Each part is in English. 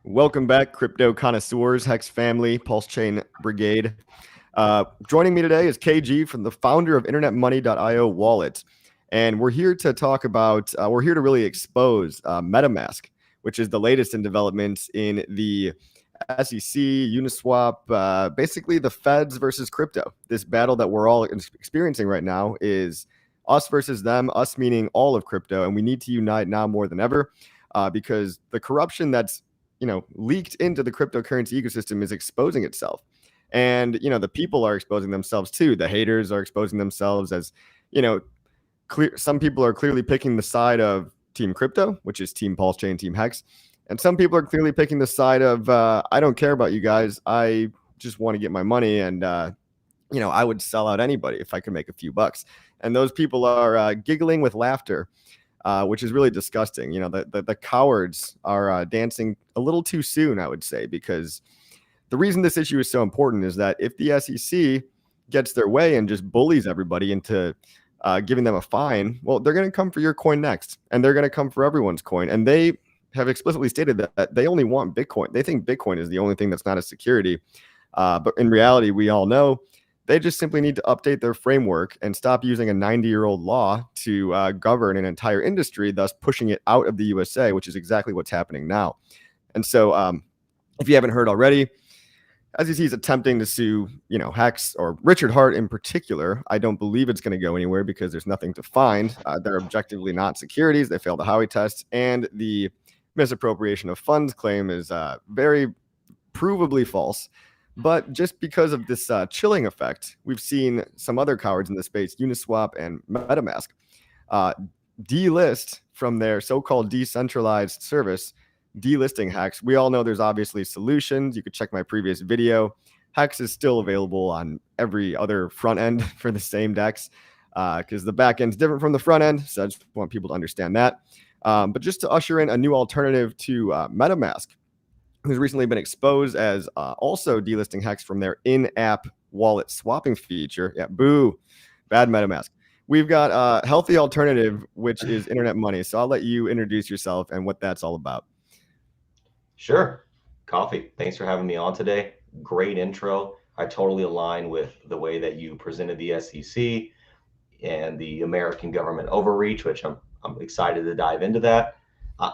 Welcome back, crypto connoisseurs, HEX family, Pulse Chain Brigade. Joining me today is KG, from the founder of InternetMoney.io wallet. And we're here to talk about, we're here to really expose Metamask, which is the latest in developments in the SEC, Uniswap, basically the feds versus crypto. This battle that we're all experiencing right now is us versus them, us meaning all of crypto. And we need to unite now more than ever because the corruption that's leaked into the cryptocurrency ecosystem is exposing itself. And, the people are exposing themselves too. The haters are exposing themselves as, some people are clearly picking the side of Team Crypto, which is Team Pulse Chain, Team HEX. And some people are clearly picking the side of, I don't care about you guys. I just want to get my money. And, I would sell out anybody if I could make a few bucks. And those people are giggling with laughter. Which is really disgusting. The cowards are dancing a little too soon, I would say, because the reason this issue is so important is that if the SEC gets their way and just bullies everybody into giving them a fine, well, they're going to come for your coin next, and they're going to come for everyone's coin. And they have explicitly stated that they only want Bitcoin. They think Bitcoin is the only thing that's not a security. But in reality, we all know they just simply need to update their framework and stop using a 90-year-old law to govern an entire industry, thus pushing it out of the USA, which is exactly what's happening now. And so if you haven't heard already, SEC is attempting to sue, HEX or Richard Hart in particular. I don't believe it's going to go anywhere because there's nothing to find. They're objectively not securities. They failed the Howey test. And the misappropriation of funds claim is very provably false. But just because of this chilling effect, we've seen some other cowards in the space, Uniswap and Metamask, delist from their so-called decentralized service, delisting HEX. We all know there's obviously solutions. You could check my previous video. HEX is still available on every other front end for the same DEX because the back end is different from the front end. So I just want people to understand that. But just to usher in a new alternative to Metamask, who's recently been exposed as also delisting HEX from their in-app wallet swapping feature. Yeah, boo, bad MetaMask. We've got a healthy alternative, which is Internet Money. So I'll let you introduce yourself and what that's all about. Sure. Coffee, thanks for having me on today. Great intro. I totally align with the way that you presented the SEC and the American government overreach, which I'm excited to dive into that.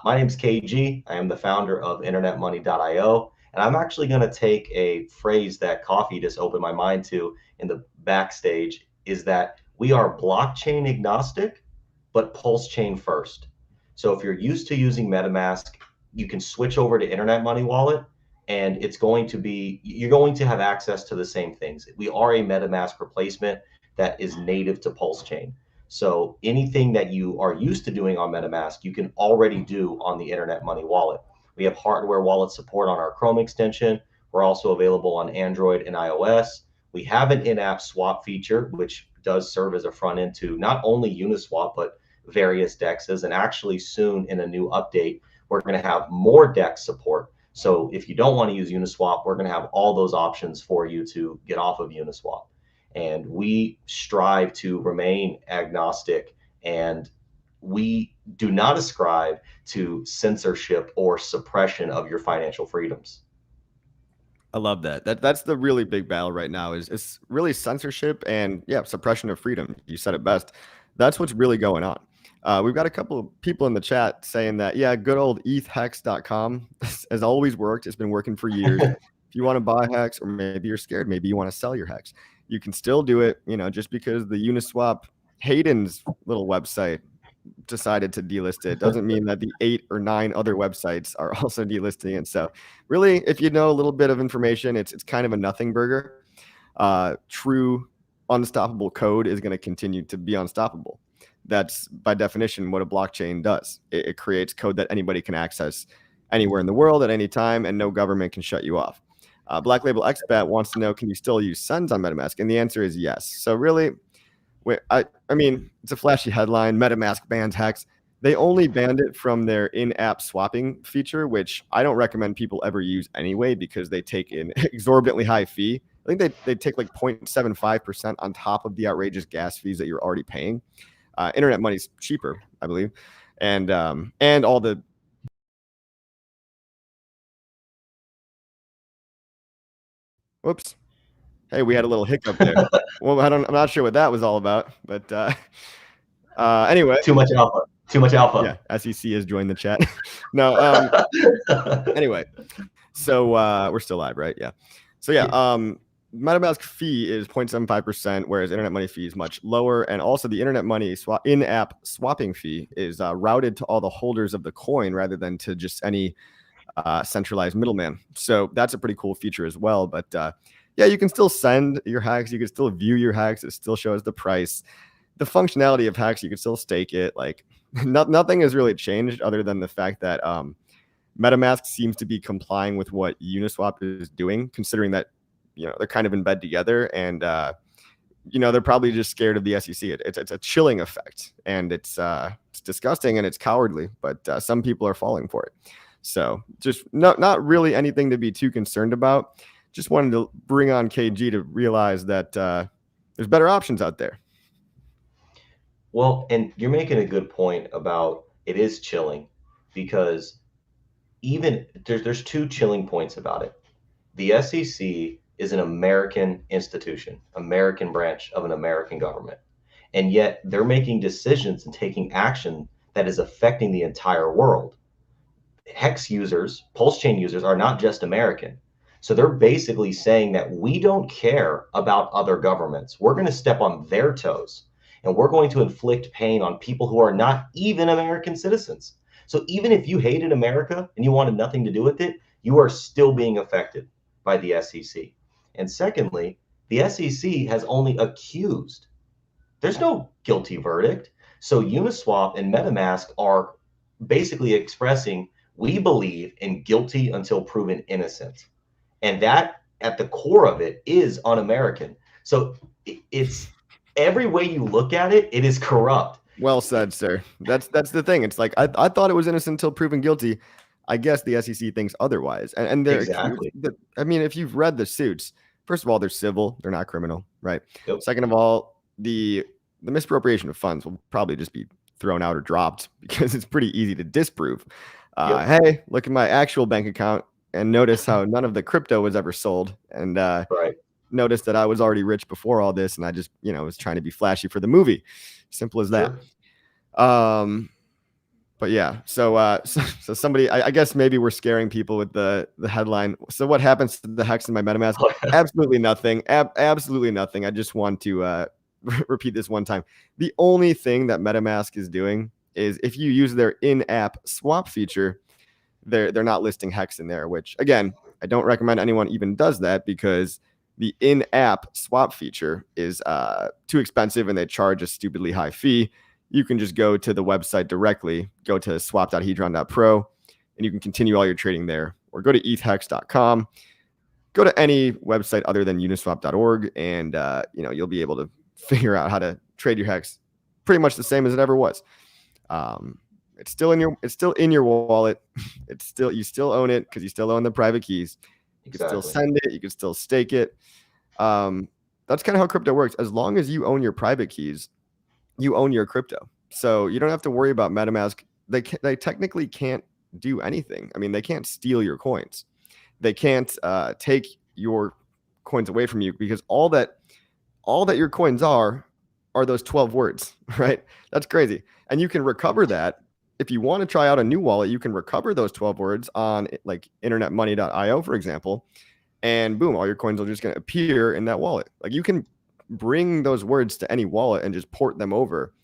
My name's KG. I am the founder of InternetMoney.io, and I'm actually going to take a phrase that Coffee just opened my mind to in the backstage, is that we are blockchain agnostic, but pulse chain first. So if you're used to using MetaMask, you can switch over to Internet Money Wallet, and you're going to have access to the same things. We are a MetaMask replacement that is native to pulse chain. So anything that you are used to doing on MetaMask, you can already do on the Internet Money Wallet. We have hardware wallet support on our Chrome extension. We're also available on Android and iOS. We have an in-app swap feature, which does serve as a front end to not only Uniswap, but various DEXs. And actually soon in a new update, we're going to have more DEX support. So if you don't want to use Uniswap, we're going to have all those options for you to get off of Uniswap. And we strive to remain agnostic, and we do not ascribe to censorship or suppression of your financial freedoms. I love that. That's the really big battle right now is really censorship and suppression of freedom. You said it best. That's what's really going on. We've got a couple of people in the chat saying that, good old ethhex.com has always worked. It's been working for years. If you want to buy HEX, or maybe you're scared, maybe you want to sell your HEX, you can still do it, just because the Uniswap Hayden's little website decided to delist it doesn't mean that the 8 or 9 other websites are also delisting it. So really, if you know a little bit of information, it's kind of a nothing burger. True unstoppable code is going to continue to be unstoppable. That's by definition what a blockchain does. It creates code that anybody can access anywhere in the world at any time, and no government can shut you off. Black Label Expat wants to know, can you still use Sends on MetaMask? And the answer is yes. So really, I mean, it's a flashy headline. MetaMask bans HEX. They only banned it from their in-app swapping feature, which I don't recommend people ever use anyway because they take an exorbitantly high fee. I think they take like 0.75% on top of the outrageous gas fees that you're already paying. Internet money's cheaper, I believe, and all the. Whoops. Hey, we had a little hiccup there. Well, I'm not sure what that was all about, but anyway. Too much alpha. Too much alpha. Yeah, SEC has joined the chat. No. Anyway, so we're still live, right? Yeah. So yeah. MetaMask fee is 0.75%, whereas internet money fee is much lower. And also the internet money in-app swapping fee is routed to all the holders of the coin rather than to just any centralized middleman. So that's a pretty cool feature as well. But yeah, you can still send your HEX. You can still view your HEX. It still shows the price. The functionality of HEX, you can still stake it. Like nothing has really changed other than the fact that MetaMask seems to be complying with what Uniswap is doing, considering that they're kind of in bed together, and they're probably just scared of the SEC. It's a chilling effect, and it's disgusting and it's cowardly. But some people are falling for it. So just not really anything to be too concerned about. Just wanted to bring on KG to realize that there's better options out there. Well, and you're making a good point about it is chilling, because even there's two chilling points about it. The SEC is an American institution, American branch of an American government. And yet they're making decisions and taking action that is affecting the entire world. HEX users, Pulse Chain users are not just American. So they're basically saying that we don't care about other governments. We're going to step on their toes, and we're going to inflict pain on people who are not even American citizens. So even if you hated America and you wanted nothing to do with it, you are still being affected by the SEC. And secondly, the SEC has only accused. There's no guilty verdict. So Uniswap and MetaMask are basically expressing, we believe in guilty until proven innocent. And that, at the core of it, is un-American. So it's every way you look at it, it is corrupt. Well said, sir. That's the thing. It's like I thought it was innocent until proven guilty. I guess the SEC thinks otherwise. And they're exactly. I mean, if you've read the suits, first of all, they're civil. They're not criminal, right? Yep. Second of all, the misappropriation of funds will probably just be thrown out or dropped because it's pretty easy to disprove. Yep. Hey, look at my actual bank account and notice how none of the crypto was ever sold. And right. Notice that I was already rich before all this, and I just, was trying to be flashy for the movie. Simple as that. Sure. But yeah, so somebody, I guess maybe we're scaring people with the headline. So what happens to the HEX in my MetaMask? Absolutely nothing. Absolutely nothing. I just want to repeat this one time. The only thing that MetaMask is doing is if you use their in-app swap feature, they're not listing HEX in there, which again, I don't recommend anyone even does that, because the in-app swap feature is too expensive and they charge a stupidly high fee. You can just go to the website directly, go to swap.hedron.pro, and you can continue all your trading there, or go to ethhex.com, go to any website other than uniswap.org, and you'll be able to figure out how to trade your HEX pretty much the same as it ever was. It's still in your wallet. You still own it because you still own the private keys. You can still send it. You can still stake it. That's kind of how crypto works. As long as you own your private keys, you own your crypto. So you don't have to worry about MetaMask. They technically can't do anything. I mean, they can't steal your coins. They can't take your coins away from you, because all that your coins are those 12 words, right? That's crazy. And you can recover that. If you want to try out a new wallet, you can recover those 12 words on like internetmoney.io, for example, and boom, all your coins are just going to appear in that wallet. Like you can bring those words to any wallet and just port them over.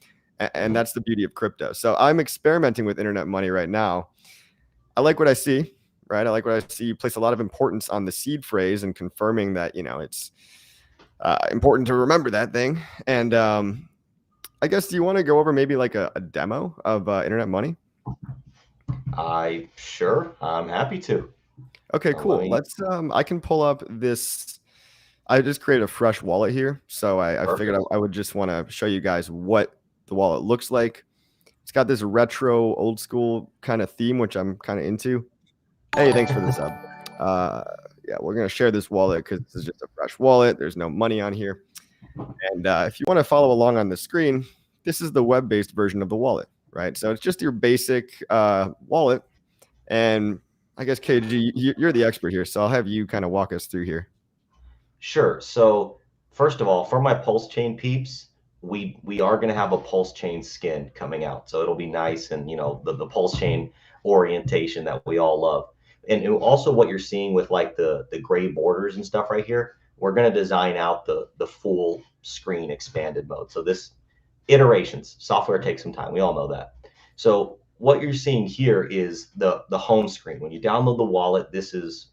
And that's the beauty of crypto. So I'm experimenting with internet money right now. I like what I see, right? I like what I see. You place a lot of importance on the seed phrase and confirming that, it's important to remember that thing. And I guess, do you want to go over maybe like a demo of internet money? Sure. I'm happy to. Okay, cool. Let's I can pull up this. I just created a fresh wallet here. So I figured I would just want to show you guys what the wallet looks like. It's got this retro old school kind of theme, which I'm kind of into. Hey, thanks for the sub. yeah, we're going to share this wallet because this is just a fresh wallet. There's no money on here. And if you want to follow along on the screen, this is the web-based version of the wallet, right? So it's just your basic wallet. And I guess, KG, you're the expert here, so I'll have you kind of walk us through here. Sure. So first of all, for my pulse chain peeps, we are going to have a pulse chain skin coming out. So it'll be nice and, the pulse chain orientation that we all love. And also what you're seeing with like the gray borders and stuff right here, we're going to design out the full screen expanded mode. So this iterations, software takes some time. We all know that. So what you're seeing here is the home screen. When you download the wallet, this is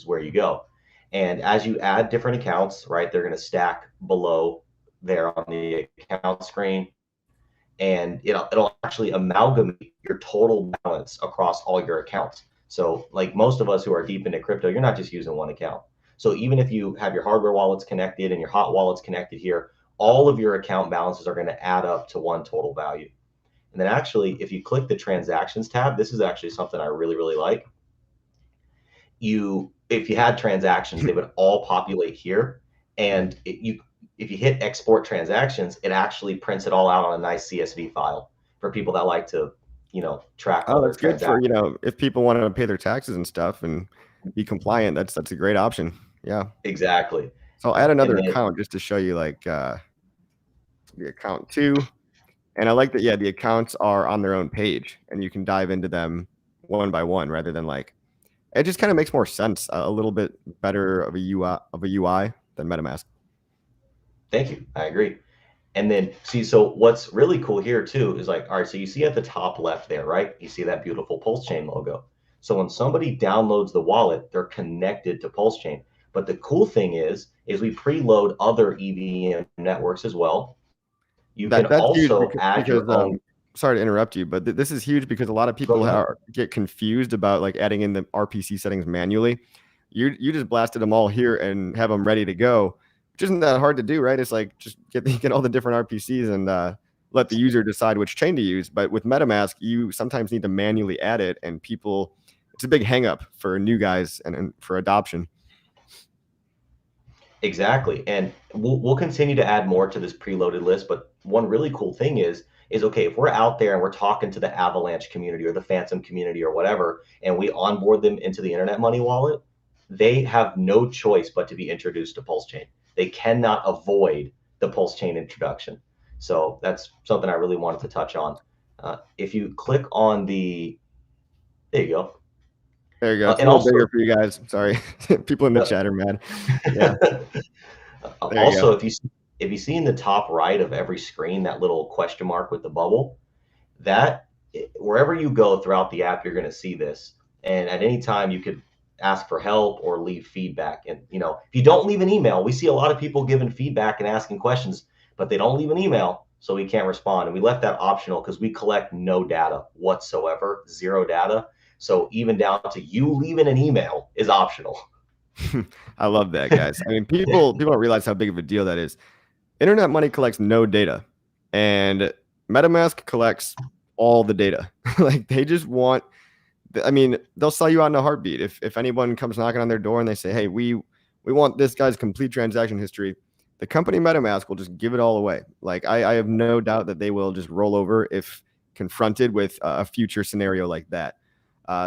where you go. And as you add different accounts, right, they're going to stack below there on the account screen. And it'll actually amalgamate your total balance across all your accounts. So like most of us who are deep into crypto, you're not just using one account. So even if you have your hardware wallets connected and your hot wallets connected here, all of your account balances are going to add up to one total value. And then actually, if you click the transactions tab, this is actually something I really, really like. If you had transactions, they would all populate here. And if you hit export transactions, it actually prints it all out on a nice CSV file for people that like to, track all their transactions. That's good for, if people want to pay their taxes and stuff and be compliant, that's a great option. Yeah. Exactly. So I'll add another account just to show you like the account 2. And I like that, yeah, the accounts are on their own page and you can dive into them one by one rather than like, it just kind of makes more sense, a little bit better of a UI than MetaMask. Thank you. I agree. And then see, so what's really cool here too is like, all right, so you see at the top left there, right? You see that beautiful Pulse Chain logo. So when somebody downloads the wallet, they're connected to Pulse Chain. But the cool thing is we preload other EVM networks as well. You can also add your own. Sorry to interrupt you, but this is huge because a lot of people get confused about like adding in the RPC settings manually. You just blasted them all here and have them ready to go, which isn't that hard to do, right? It's like just get all the different RPCs and let the user decide which chain to use. But with MetaMask, you sometimes need to manually add it, and it's a big hang up for new guys and for adoption. Exactly. And we'll continue to add more to this preloaded list. But one really cool thing is okay, if we're out there and we're talking to the Avalanche community or the Phantom community or whatever, and we onboard them into the Internet Money wallet, they have no choice but to be introduced to Pulse Chain. They cannot avoid the Pulse Chain introduction. So that's something I really wanted to touch on. If you click on there you go. There you go. It's a little bigger for you guys. Sorry. People in the chat are mad. Yeah. Also, if you see in the top right of every screen, that little question mark with the bubble, that wherever you go throughout the app, you're going to see this. And at any time you could ask for help or leave feedback. And, if you don't leave an email, we see a lot of people giving feedback and asking questions, but they don't leave an email, so we can't respond. And we left that optional because we collect no data whatsoever, zero data. So even down to you leaving an email is optional. I love that, guys. I mean, people don't realize how big of a deal that is. Internet Money collects no data, and MetaMask collects all the data. Like they just want, I mean, they'll sell you out in a heartbeat. If anyone comes knocking on their door and they say, hey, we want this guy's complete transaction history, the company MetaMask will just give it all away. Like I have no doubt that they will just roll over if confronted with a future scenario like that.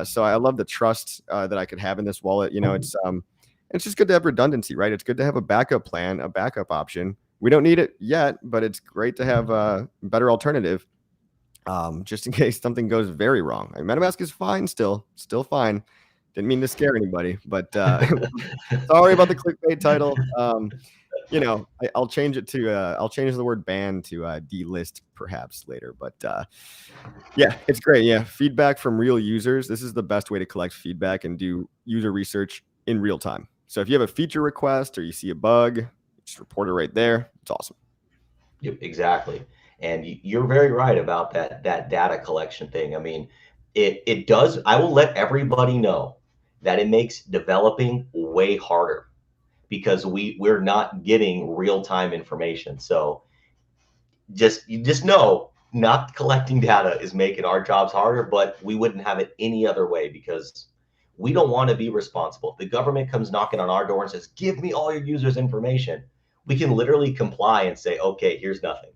So I love the trust that I could have in this wallet. It's just good to have redundancy, right? It's good to have a backup plan, a backup option. We don't need it yet, but it's great to have a better alternative just in case something goes very wrong. I mean, MetaMask is fine still fine. Didn't mean to scare anybody, but sorry about the clickbait title. I'll change it to I'll change the word ban to delist perhaps later. But yeah, it's great. Yeah, feedback from real users. This is the best way to collect feedback and do user research in real time. So if you have a feature request or you see a bug, just report it right there. It's awesome. Yep, exactly. And you're very right about that data collection thing. I mean, it does. I will let everybody know that it makes developing way harder because we're not getting real-time information. So you just know not collecting data is making our jobs harder, but we wouldn't have it any other way because We don't want to be responsible. If the government comes knocking on our door and says, give me all your users' information, we can literally comply and say, okay, here's nothing.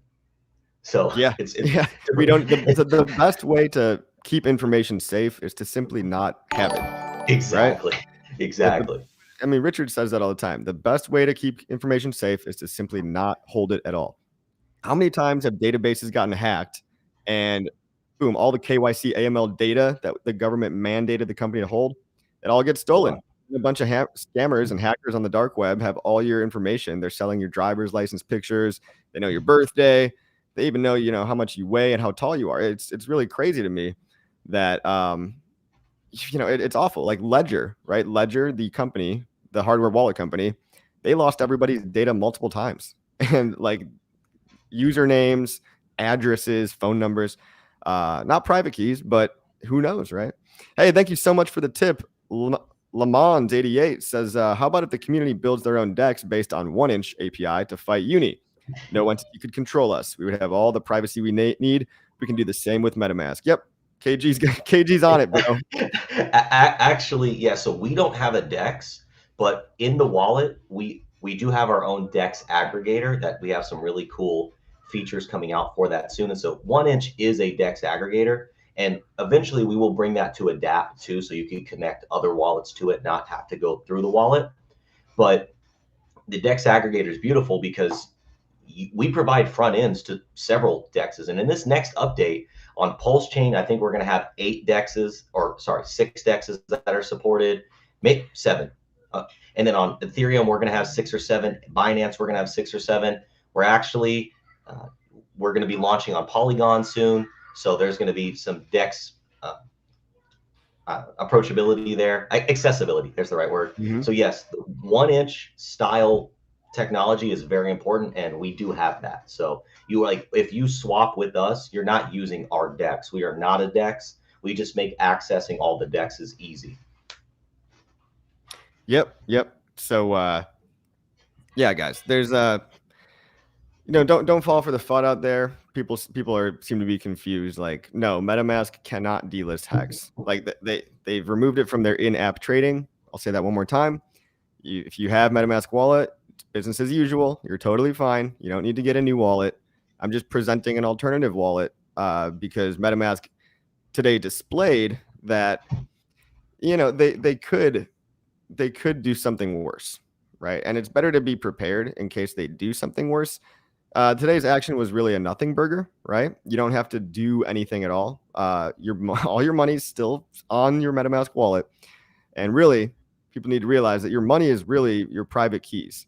So Yeah, it's yeah. We don't. The best way to keep information safe is to simply not have it. exactly, Right? exactly. I mean, Richard says that all the time. The best way to keep information safe is to simply not hold it at all. How many times have databases gotten hacked and boom, all the KYC AML data that the government mandated the company to hold, it all gets stolen. A bunch of scammers and hackers on the dark web have all your information. They're selling your driver's license pictures. They know your birthday. They even know, how much you weigh and how tall you are. It's really crazy to me that it's awful. Like Ledger, right? Ledger, the company, the hardware wallet company, they lost everybody's data multiple times. And like usernames, addresses, phone numbers, not private keys, but who knows, right? Hey, thank you so much for the tip. Lamont88 says, how about if the community builds their own DEX based on 1-inch API to fight Uni? No entity could control us. We would have all the privacy we need. We can do the same with MetaMask. Yep. KG's on it, bro. Actually, yeah. So we don't have a DEX, but in the wallet, we do have our own DEX aggregator that we have some really cool features coming out for that soon. And so 1-inch is a DEX aggregator. And eventually we will bring that to Adapt too, so you can connect other wallets to it, not have to go through the wallet. But the DEX aggregator is beautiful because we provide front ends to several DEXs. And in this next update on Pulse Chain, I think we're going to have 6 DEXs that are supported, maybe 7. And then on Ethereum, we're going to have 6 or 7. Binance, we're going to have 6 or 7. We're going to be launching on Polygon soon. So there's going to be some DEX approachability there, accessibility. There's the right word. Mm-hmm. So yes, the 1-inch style technology is very important, and we do have that. So if you swap with us, you're not using our DEX. We are not a DEX. We just make accessing all the DEXs easy. Yep. So yeah, guys, there's don't fall for the FUD out there. People seem to be confused. Like, no, MetaMask cannot delist HEX. Like they've removed it from their in-app trading. I'll say that one more time. If you have MetaMask wallet, business as usual. You're totally fine. You don't need to get a new wallet. I'm just presenting an alternative wallet because MetaMask today displayed that they could do something worse, right? And it's better to be prepared in case they do something worse. Today's action was really a nothing burger, right? You don't have to do anything at all. All your money's still on your MetaMask wallet. And really, people need to realize that your money is really your private keys.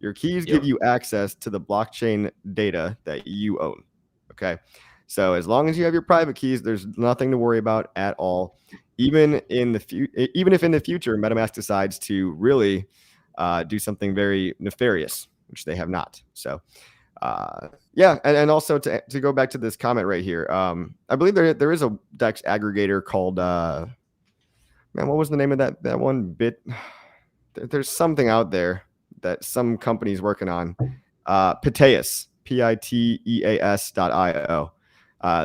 Your keys give you access to the blockchain data that you own, okay? So as long as you have your private keys, there's nothing to worry about at all. Even if in the future MetaMask decides to really do something very nefarious, which they have not. So and also to go back to this comment right here, I believe there is a DEX aggregator called what was the name of that one? There's something out there that some company's working on. Piteas, Piteas.io.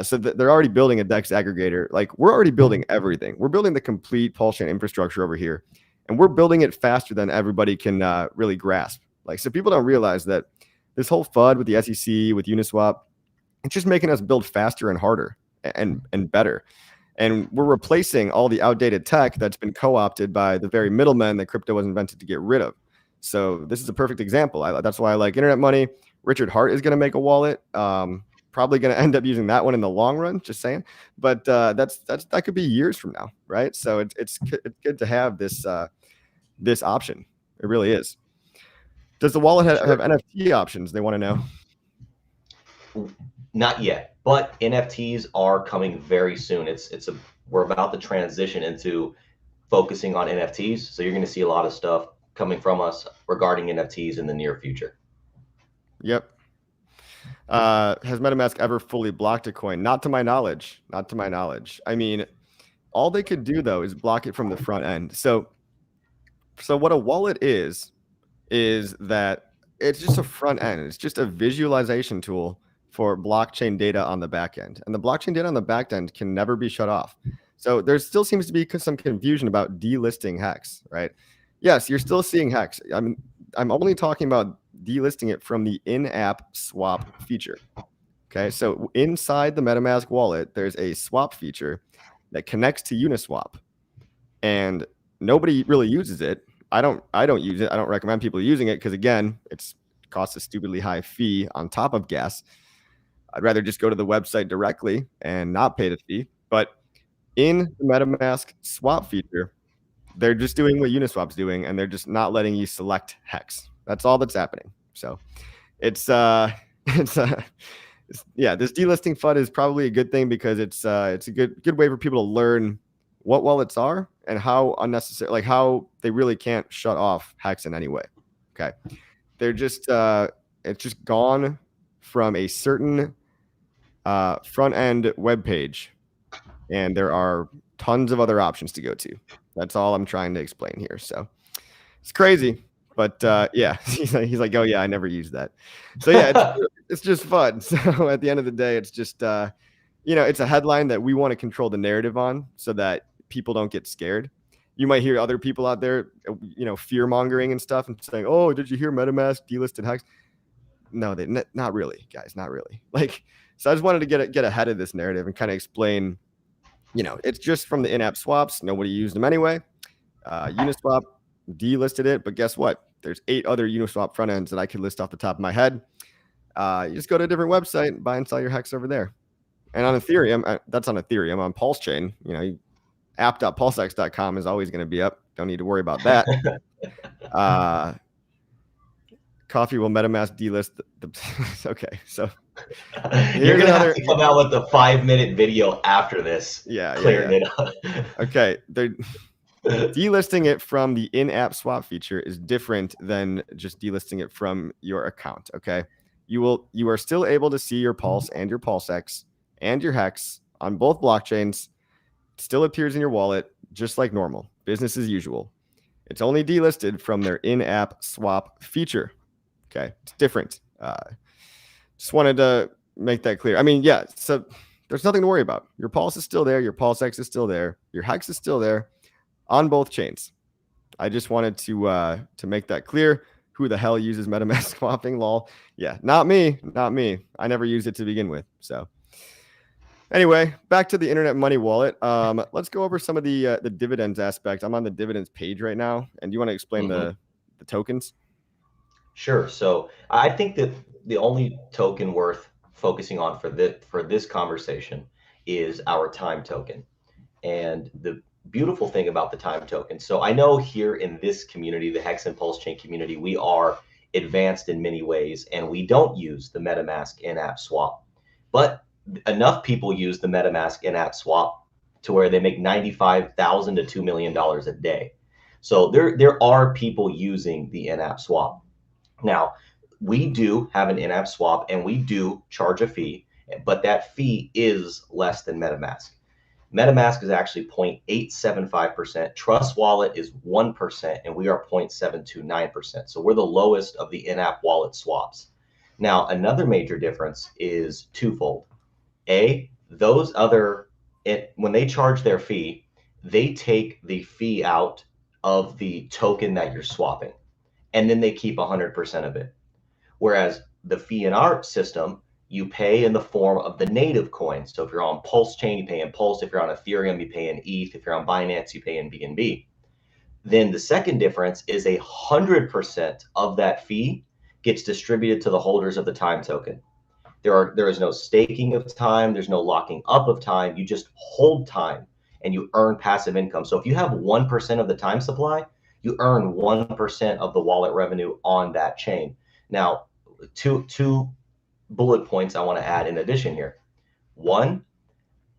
So they're already building a DEX aggregator. Like, we're already building everything. We're building the complete Pulse Chain infrastructure over here, and we're building it faster than everybody can really grasp. Like, so people don't realize that this whole FUD with the SEC, with Uniswap, it's just making us build faster and harder and better. And we're replacing all the outdated tech that's been co-opted by the very middlemen that crypto was invented to get rid of. So this is a perfect example. That's why I like Internet Money. Richard Hart is going to make a wallet. Probably going to end up using that one in the long run. Just saying. But that could be years from now, right? So it's good to have this option. It really is. Does the wallet have NFT options? They want to know. Not yet, but NFTs are coming very soon. We're about to transition into focusing on NFTs. So you're going to see a lot of stuff coming from us regarding NFTs in the near future. Yep. Has MetaMask ever fully blocked a coin? Not to my knowledge. I mean, all they could do though is block it from the front end. So what a wallet is that it's just a front end. It's just a visualization tool for blockchain data on the back end. And the blockchain data on the back end can never be shut off. So there still seems to be some confusion about delisting HEX, right? Yes, you're still seeing HEX. I'm only talking about delisting it from the in-app swap feature. Okay, so inside the MetaMask wallet, there's a swap feature that connects to Uniswap, and nobody really uses it. I don't use it. I don't recommend people using it because, again, it costs a stupidly high fee on top of gas. I'd rather just go to the website directly and not pay the fee. But in the MetaMask swap feature, they're just doing what Uniswap's doing, and they're just not letting you select HEX. That's all that's happening. So it's yeah, this delisting FUD is probably a good thing because it's a good way for people to learn what wallets are and how unnecessary, like how they really can't shut off HEX in any way. Okay, they're just it's just gone from a certain front end web page, and there are tons of other options to go to. That's all I'm trying to explain here. So it's crazy, but yeah, he's like, oh yeah, I never used that. So yeah, it's just fun. So at the end of the day, it's just it's a headline that we want to control the narrative on so that people don't get scared. You might hear other people out there, fear mongering and stuff, and saying, "Oh, did you hear MetaMask delisted HEX?" No, not really, guys, not really. Like, so I just wanted to get ahead of this narrative and kind of explain. It's just from the in-app swaps. Nobody used them anyway. Uniswap delisted it, but guess what? There's 8 other Uniswap front ends that I could list off the top of my head. You just go to a different website and buy and sell your HEX over there. And on Ethereum, that's on Ethereum. On Pulse Chain, app.pulsex.com is always going to be up. Don't need to worry about that. Coffee will MetaMask delist okay, so you're gonna have to come out with a 5-minute video after this. Yeah, clearing it up. Okay, they're delisting it from the in-app swap feature is different than just delisting it from your account. Okay, you are still able to see your Pulse and your PulseX and your HEX on both blockchains. It still appears in your wallet just like normal, business as usual. It's only delisted from their in-app swap feature. Okay, it's different. Just wanted to make that clear. I mean, yeah, so there's nothing to worry about. Your Pulse is still there. Your PulseX is still there. Your HEX is still there on both chains. I just wanted to make that clear. Who the hell uses MetaMask swapping? Lol. Yeah, not me. I never used it to begin with. So anyway, back to the Internet Money Wallet. Let's go over some of the dividends aspect. I'm on the dividends page right now, and do you want to explain the tokens? Sure. So I think that the only token worth focusing on for this conversation is our time token. And the beautiful thing about the time token, so I know here in this community, the HEX and Pulse Chain community, we are advanced in many ways, and we don't use the MetaMask in-app swap. But enough people use the MetaMask in-app swap to where they make $95,000 to $2 million a day. So there are people using the in-app swap. Now, we do have an in-app swap and we do charge a fee, but that fee is less than MetaMask. MetaMask is actually 0.875%. Trust Wallet is 1%, and we are 0.729%. So we're the lowest of the in-app wallet swaps. Now, another major difference is twofold. When they charge their fee, they take the fee out of the token that you're swapping, and then they keep 100% of it. Whereas the fee in our system, you pay in the form of the native coin. So if you're on Pulse Chain, you pay in Pulse. If you're on Ethereum, you pay in ETH. If you're on Binance, you pay in BNB. Then the second difference is 100% of that fee gets distributed to the holders of the time token. There is no staking of time. There's no locking up of time. You just hold time and you earn passive income. So if you have 1% of the time supply, you earn 1% of the wallet revenue on that chain. Now, two bullet points I want to add in addition here. One,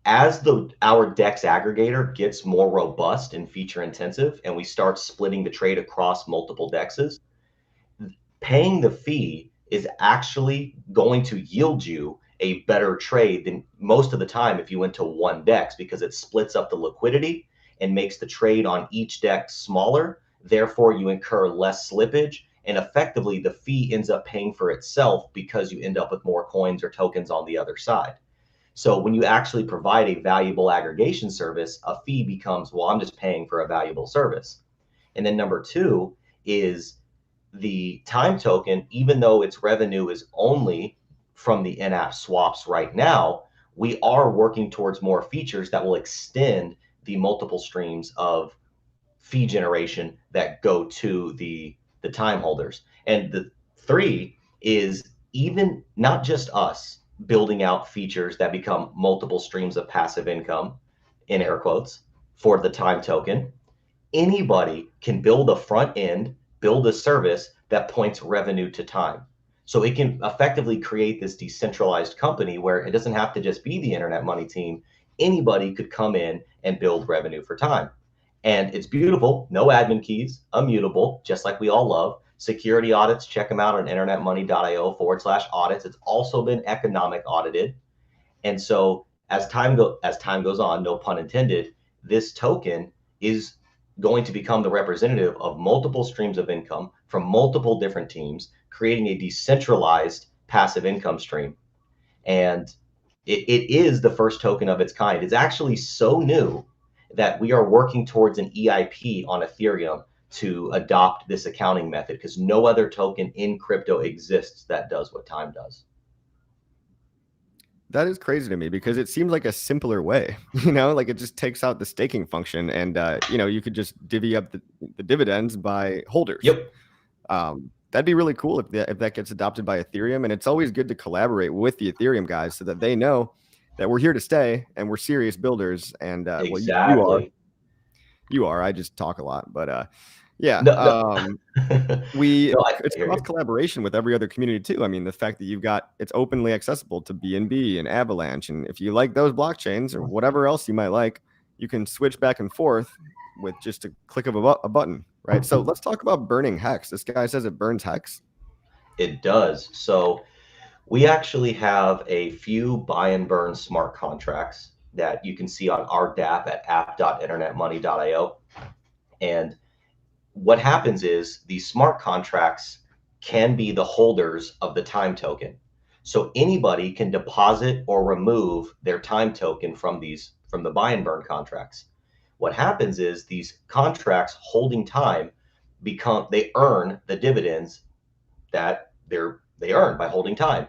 as our DEX aggregator gets more robust and feature intensive, and we start splitting the trade across multiple DEXs, paying the fee is actually going to yield you a better trade than most of the time if you went to one DEX, because it splits up the liquidity and makes the trade on each DEX smaller. Therefore, you incur less slippage, and effectively the fee ends up paying for itself because you end up with more coins or tokens on the other side. So when you actually provide a valuable aggregation service, a fee becomes, well, I'm just paying for a valuable service. And then number two is the time token, even though its revenue is only from the in-app swaps right now, we are working towards more features that will extend the multiple streams of fee generation that go to the time holders. And the three is even not just us building out features that become multiple streams of passive income, in air quotes, for the time token. Anybody can build a front end, build a service that points revenue to time. So it can effectively create this decentralized company where it doesn't have to just be the internet money team. Anybody could come in and build revenue for time. And it's beautiful, no admin keys, immutable, just like we all love. Security audits, check them out on internetmoney.io/audits. It's also been economic audited. And so as time goes on, no pun intended, this token is going to become the representative of multiple streams of income from multiple different teams, creating a decentralized passive income stream. And it is the first token of its kind. It's actually so new that we are working towards an EIP on Ethereum to adopt this accounting method, because no other token in crypto exists that does what time does. That is crazy to me because it seems like a simpler way, you know, like it just takes out the staking function and, you know, you could just divvy up the dividends by holders. Yep. That'd be really cool if that gets adopted by Ethereum. And it's always good to collaborate with the Ethereum guys so that they know that we're here to stay and we're serious builders. And Exactly. well, you are. I just talk a lot, but yeah. No. It's cross collaboration with every other community too. I mean, the fact that it's openly accessible to BNB and Avalanche, and if you like those blockchains or whatever else you might like, you can switch back and forth with just a click of a button, right? So let's talk about burning HEX. This guy says it burns HEX. It does. So we actually have a few buy and burn smart contracts that you can see on our DApp at app.internetmoney.io. And what happens is these smart contracts can be the holders of the time token. So anybody can deposit or remove their time token from the buy and burn contracts. What happens is these contracts holding time they earn the dividends that they earn by holding time.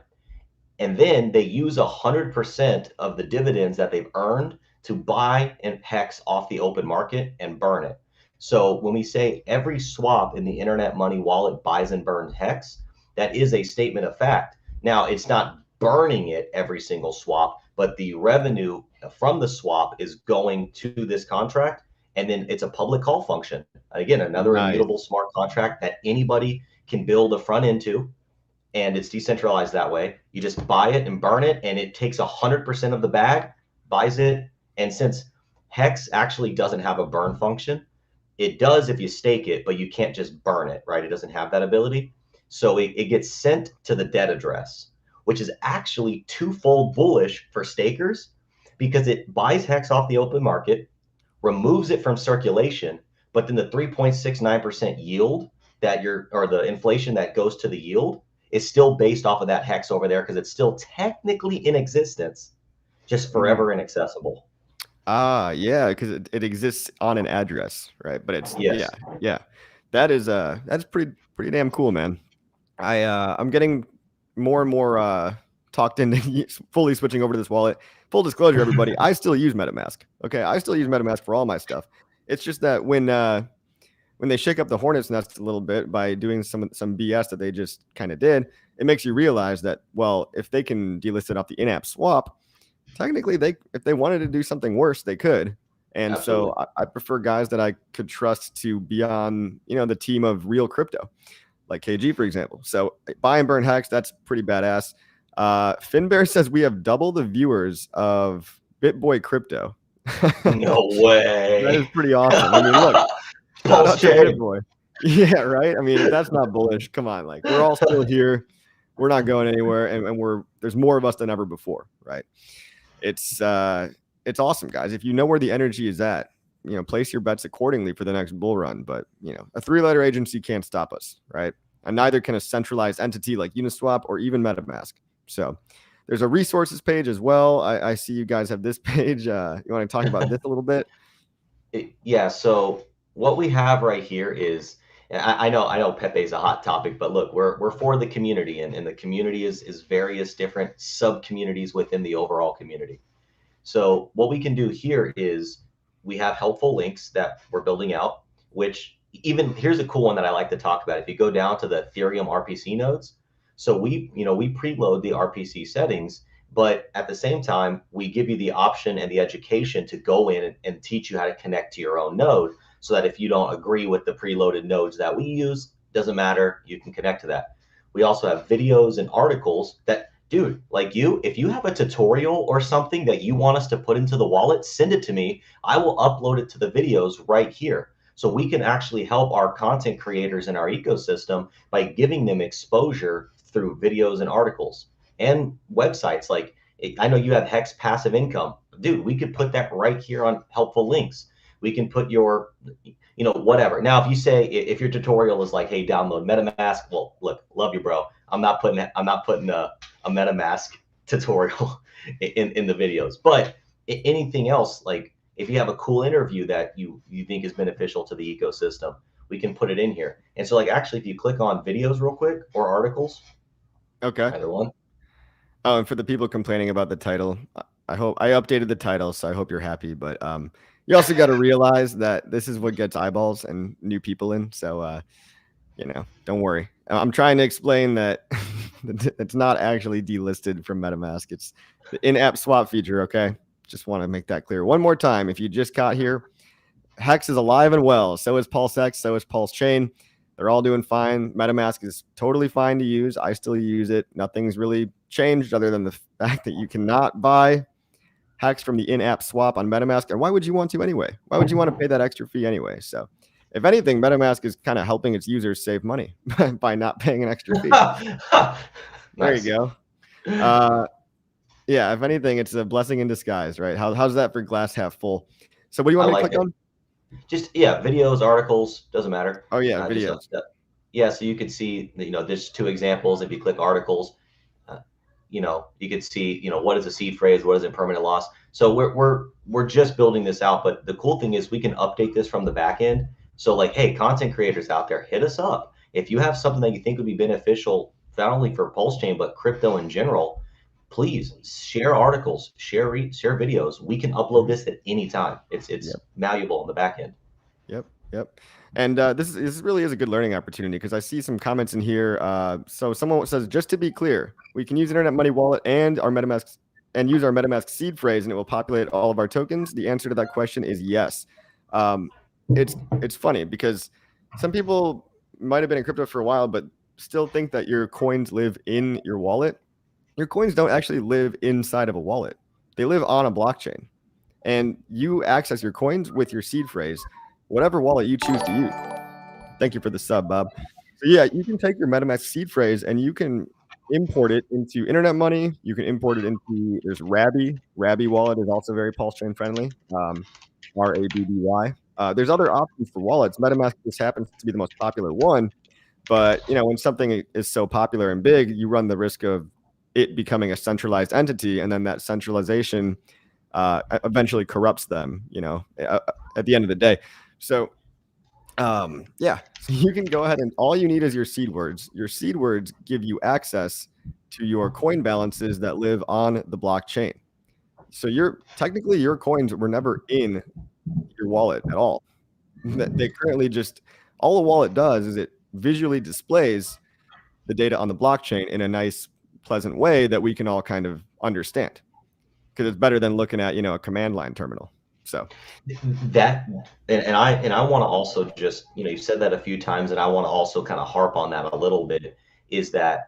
And then they use 100% of the dividends that they've earned to buy and HEX off the open market and burn it. So when we say every swap in the Internet Money wallet buys and burns HEX, that is a statement of fact. Now, it's not burning it every single swap, but the revenue from the swap is going to this contract, and then it's a public call function. Again, another immutable smart contract that anybody can build a front end to, and it's decentralized that way. You just buy it and burn it, and it takes 100% of the bag, buys it. And since HEX actually doesn't have a burn function, it does if you stake it, but you can't just burn it, right? It doesn't have that ability. So it gets sent to the debt address, which is actually twofold bullish for stakers because it buys HEX off the open market, removes it from circulation, but then the 3.69% yield or the inflation that goes to the yield is still based off of that HEX over there because it's still technically in existence, just forever inaccessible. Yeah, because it exists on an address, right? But it's yeah. That's pretty damn cool, man. I'm getting more and more talked into fully switching over to this wallet. Full disclosure, everybody, I still use MetaMask. Okay, I still use MetaMask for all my stuff. It's just that when they shake up the hornet's nest a little bit by doing some BS that they just kind of did, it makes you realize that, well, if they can delist it off the in-app swap, technically if they wanted to do something worse, they could. And Absolutely. So I prefer guys that I could trust to be on, the team of real crypto, like KG, for example. So buy and burn HEX, that's pretty badass. Finbear says we have double the viewers of BitBoy Crypto. No way. That is pretty awesome. I mean, look, shout out to BitBoy. Yeah, right. I mean, if that's not bullish, come on. Like, we're all still here. We're not going anywhere, and there's more of us than ever before, right? It's awesome, guys. If you know where the energy is at, place your bets accordingly for the next bull run. But a 3-letter agency can't stop us, right? And neither can a centralized entity like Uniswap or even MetaMask. So There's a resources page as well. I see you guys have this page. You want to talk about this a little bit? Yeah, so what we have right here is, and I know Pepe's a hot topic, but look, we're for the community, and the community is various different sub communities within the overall community. So what we can do here is we have helpful links that we're building out, which even here's a cool one that I like to talk about. If you go down to the Ethereum RPC nodes, so we preload the RPC settings, but at the same time, we give you the option and the education to go in and teach you how to connect to your own node so that if you don't agree with the preloaded nodes that we use, doesn't matter, you can connect to that. We also have videos and articles that, dude, like if you have a tutorial or something that you want us to put into the wallet, send it to me. I will upload it to the videos right here. So we can actually help our content creators in our ecosystem by giving them exposure through videos and articles and websites. Like, I know you have HEX passive income. Dude, we could put that right here on helpful links. We can put your, whatever. Now, if your tutorial is like, hey, download MetaMask, well, look, love you, bro. I'm not putting a MetaMask tutorial in the videos. But anything else, like if you have a cool interview that you think is beneficial to the ecosystem, we can put it in here. And so, like, actually, if you click on videos real quick or articles, Okay. either one. Oh, and for the people complaining about the title, I hope I updated the title, so I hope you're happy. But you also got to realize that this is what gets eyeballs and new people in. So don't worry. I'm trying to explain that it's not actually delisted from MetaMask. It's the in-app swap feature. Okay, just want to make that clear one more time. If you just got here, HEX is alive and well. So is Pulse X. So is Pulse Chain. They're all doing fine. MetaMask is totally fine to use. I still use it. Nothing's really changed other than the fact that you cannot buy HEX from the in-app swap on MetaMask. And why would you want to anyway? Why would you want to pay that extra fee anyway? So if anything, MetaMask is kind of helping its users save money by not paying an extra fee. There you go. Yeah, if anything, it's a blessing in disguise, right? How's that for glass half full? So what do you want me to click on? Just, videos, articles, doesn't matter. Oh, yeah, videos. So you could see, there's two examples. If you click articles, you could see, what is a seed phrase, what is a permanent loss. So we're just building this out, but the cool thing is we can update this from the back end. So like, hey, content creators out there, hit us up. If you have something that you think would be beneficial, not only for Pulse Chain, but crypto in general, please share articles, share videos. We can upload this at any time. It's malleable on the back end. Yep. And this really is a good learning opportunity because I see some comments in here. So someone says, just to be clear, we can use Internet Money Wallet and our MetaMask and use our MetaMask seed phrase, and it will populate all of our tokens. The answer to that question is yes. It's funny because some people might have been in crypto for a while, but still think that your coins live in your wallet. Your coins don't actually live inside of a wallet. They live on a blockchain, and you access your coins with your seed phrase, whatever wallet you choose to use. Thank you for the sub, Bob. So yeah, you can take your MetaMask seed phrase and you can import it into Internet Money. You can import it into, there's Rabby. Rabby wallet is also very Pulse Chain friendly. RABBY. There's other options for wallets. MetaMask just happens to be the most popular one. But when something is so popular and big, you run the risk of it becoming a centralized entity, and then that centralization eventually corrupts them, at the end of the day. So so you can go ahead and all you need is your seed words. Your seed words give you access to your coin balances that live on the blockchain. So technically your coins were never in your wallet at all. They currently just, all the wallet does is it visually displays the data on the blockchain in a nice, pleasant way that we can all kind of understand, because it's better than looking at a command line terminal. So that, and I want to also just, you've said that a few times, and I want to also kind of harp on that a little bit, is that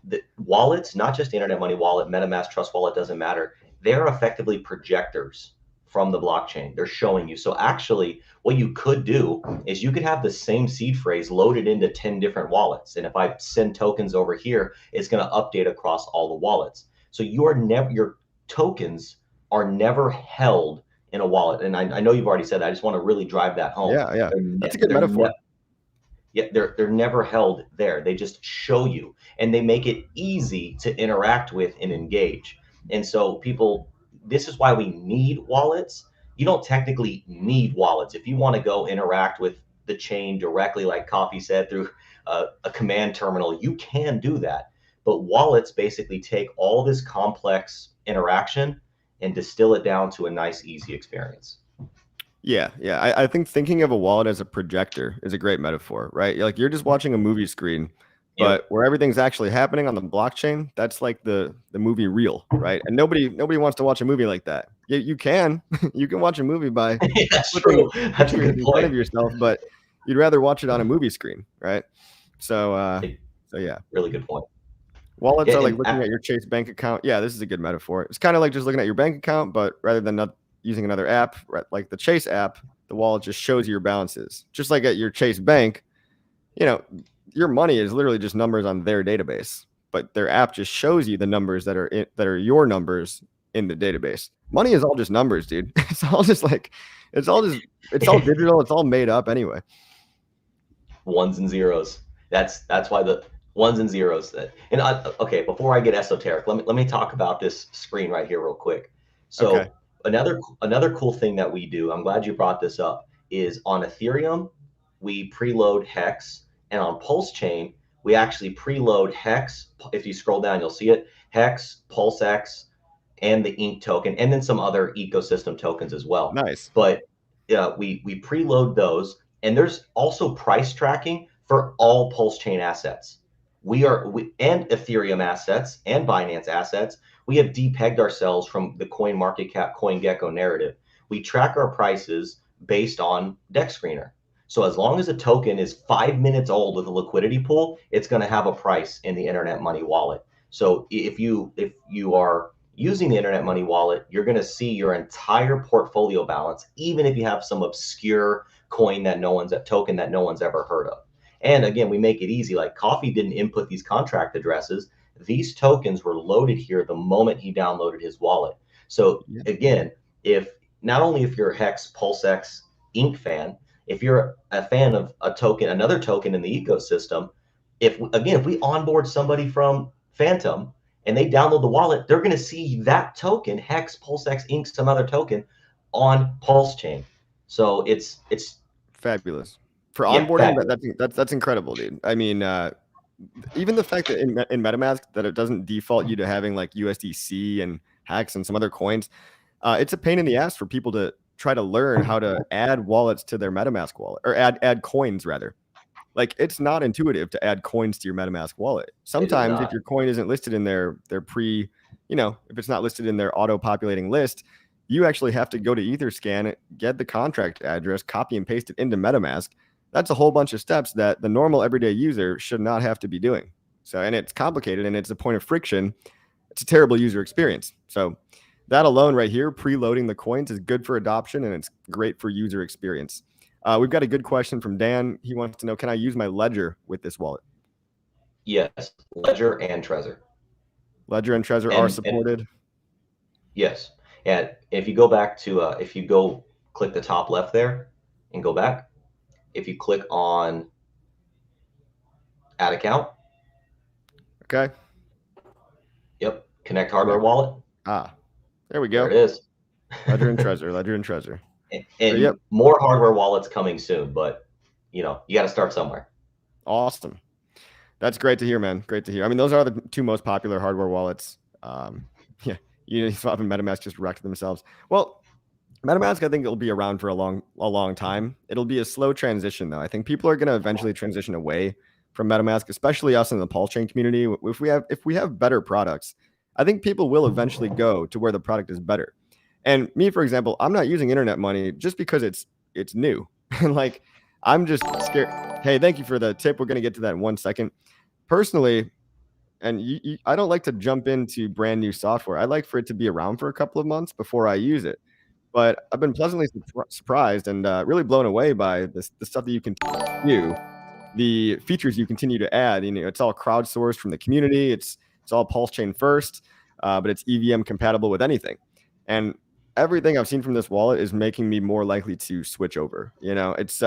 the wallets, not just Internet Money Wallet, MetaMask Trust Wallet, doesn't matter. They're effectively projectors from the blockchain. They're showing you. So actually what you could do is you could have the same seed phrase loaded into 10 different wallets. And if I send tokens over here, it's going to update across all the wallets. So your tokens are never held in a wallet. And I know you've already said that. I just want to really drive that home. Yeah. That's a good metaphor. yet they're never held there. They just show you, and they make it easy to interact with and engage. And so people, this is why we need wallets. You don't technically need wallets. If you want to go interact with the chain directly, like Coffee said, through a command terminal, you can do that. But wallets basically take all this complex interaction and distill it down to a nice, easy experience. Yeah, yeah. I think thinking of a wallet as a projector is a great metaphor, right? Like you're just watching a movie screen, but Yep. where everything's actually happening on the blockchain, that's like the movie reel, right? And nobody wants to watch a movie like that. You can you can watch a movie by That's flipping true. That's a pictures good in front of point. yourself, but you'd rather watch it on a movie screen, right? So It, so yeah. really good point. Wallets Yeah, are like and looking at your Chase bank account. Yeah, this is a good metaphor. It's kind of like just looking at your bank account, but rather than not using another app, right, like the Chase app, the wallet just shows you your balances. Just like at your Chase bank, you know, your money is literally just numbers on their database, but their app just shows you the numbers that are your numbers in the database. Money is all just numbers, dude. It's all just like it's all digital. It's all made up anyway. ones and zeros. That's why the ones and zeros. And okay, before I get esoteric, let me talk about this screen right here real quick. Okay. So another cool thing that we do, I'm glad you brought this up, is on Ethereum we preload Hex, and on Pulse Chain we actually preload Hex. If you scroll down, you'll see it: Hex, PulseX, and the Ink token, and then some other ecosystem tokens as well. Nice. But we preload those, and there's also price tracking for all Pulse Chain assets. And Ethereum assets and Binance assets. We have depegged ourselves from the Coin Market Cap, CoinGecko narrative. We track our prices based on Dex Screener. So as long as a token is 5 minutes old with a liquidity pool, it's going to have a price in the Internet Money wallet. So if you are using the Internet Money wallet, you're going to see your entire portfolio balance, even if you have some obscure token that no one's ever heard of. And again, we make it easy. Like Coffee didn't input these contract addresses. These tokens were loaded here the moment he downloaded his wallet. So Yeah. again, if not only if you're a Hex, PulseX, Ink fan, if you're a fan of another token in the ecosystem, if we onboard somebody from Phantom and they download the wallet, they're going to see that token, Hex, PulseX, Ink, some other token, on Pulse Chain. So it's Fabulous. For yeah, onboarding, fabulous. that's incredible, dude. I mean, even the fact that in MetaMask that it doesn't default you to having like USDC and HEX and some other coins, it's a pain in the ass for people to try to learn how to add wallets to their MetaMask wallet or add coins rather. Like it's not intuitive to add coins to your MetaMask wallet. It is Sometimes if not. your coin isn't listed in their pre, if it's not listed in their auto-populating list, you actually have to go to Etherscan, get the contract address, copy and paste it into MetaMask. That's a whole bunch of steps that the normal everyday user should not have to be doing. So, and it's complicated and it's a point of friction. It's a terrible user experience. So that alone right here, preloading the coins is good for adoption and it's great for user experience. We've got a good question from Dan. He wants to know, can I use my Ledger with this wallet? Yes, Ledger and Trezor. Ledger and Trezor are supported. Yes. And if you go back to, if you go click the top left there and go back, if you click on add account. Okay. Yep. Connect hardware wallet. There we go. There it is. Ledger and Trezor, Ledger and Trezor. And yep. More hardware wallets coming soon, but you got to start somewhere. Awesome. That's great to hear, man. Great to hear. I mean, those are the two most popular hardware wallets. Yeah, Uniswap and MetaMask just wrecked themselves. Well, MetaMask, I think it'll be around for a long time. It'll be a slow transition, though. I think people are going to eventually transition away from MetaMask, especially us in the Pulse Chain community. If we have better products, I think people will eventually go to where the product is better. And me, for example, I'm not using internet money just because it's new. And like, I'm just scared. Hey, thank you for the tip. We're going to get to that in 1 second. Personally, and I don't like to jump into brand new software. I like for it to be around for a couple of months before I use it. But I've been pleasantly surprised and really blown away by the stuff that you can do, the features you continue to add. It's all crowdsourced from the community. It's all Pulse Chain first, but it's EVM compatible with anything. And everything I've seen from this wallet is making me more likely to switch over. It's